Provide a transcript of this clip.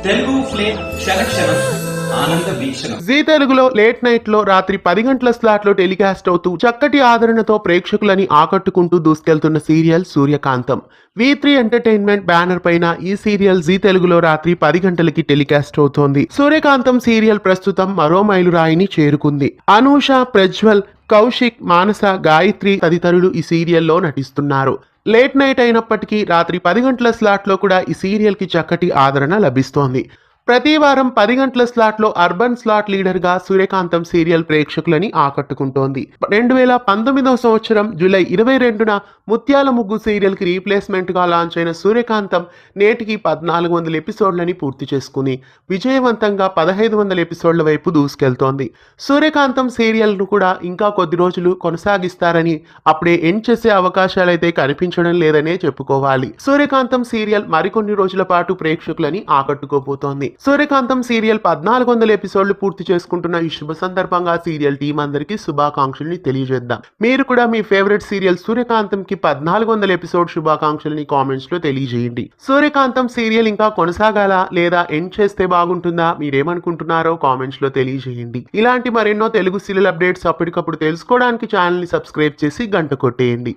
Telugu flame క్షణక్షణం ఆనంద వీక్షణం. G తెలుగులో late night లో రాత్రి 10 గంటల స్లాట్ లో టెలికాస్ట్ అవుతూ చక్కటి ఆదరణతో ప్రేక్షకులని ఆకట్టుకుంటూ దూసుకెళ్తున్న సీరియల్ సూర్యకాంతం. V3 ఎంటర్టైన్మెంట్ బ్యానర్ పైన ఈ సీరియల్ జీ తెలుగులో రాత్రి 10 గంటలకి టెలికాస్ట్ అవుతోంది. సూర్యకాంతం సీరియల్ ప్రస్తుతం మరో మైలురాయిని చేరుకుంది. అనూష, ప్రజ్వల్, కౌశిక్, మానస, గాయత్రి తదితరులు ఈ సీరియల్లో నటిస్తున్నారు. లేట్ నైట్ అయినప్పటికీ రాత్రి 10 గంటల స్లాట్లో కూడా ఈ సీరియల్కి చక్కటి ఆదరణ లభిస్తోంది. ప్రతి వారం 10 గంటల స్లాట్లో అర్బన్ స్లాట్ లీడర్గా సూర్యకాంతం సీరియల్ ప్రేక్షకులని ఆకట్టుకుంటోంది. 2019వ సంవత్సరం జూలై 22న ముత్యాల ముగ్గు సీరియల్కి రీప్లేస్మెంట్గా లాంచ్ అయిన సూర్యకాంతం నేటికి 1400 ఎపిసోడ్లని పూర్తి చేసుకుని విజయవంతంగా 1500 ఎపిసోడ్ల వైపు దూసుకెళ్తోంది. సూర్యకాంతం సీరియల్ను కూడా ఇంకా కొద్ది రోజులు కొనసాగిస్తారని, అప్పుడే ఎండ్ చేసే అవకాశాలైతే కనిపించడం లేదనే చెప్పుకోవాలి. సూర్యకాంతం సీరియల్ మరికొన్ని రోజుల పాటు ప్రేక్షకులని ఆకట్టుకోబోతోంది. సూర్యకాంతం సీరియల్ 1400 ఎపిసోడ్లు పూర్తి చేసుకుంటున్న ఈ శుభ సందర్భంగా సీరియల్ టీం అందరికీ శుభాకాంక్షల్ని తెలియజేద్దాం. మీరు కూడా మీ ఫేవరెట్ సీరియల్ సూర్యకాంతం కి 1400 ఎపిసోడ్ శుభాకాంక్షల్ని కామెంట్స్ లో తెలియజేయండి. సూర్యకాంతం సీరియల్ ఇంకా కొనసాగాలా లేదా ఎండ్ చేస్తే బాగుంటుందా, మీరేమనుకుంటున్నారో కామెంట్స్ లో తెలియజేయండి. ఇలాంటి మరెన్నో తెలుగు సీరియల్ అప్డేట్స్ అప్పటికప్పుడు తెలుసుకోవడానికి ఛానల్ ని సబ్స్క్రైబ్ చేసి గంట కొట్టేయండి.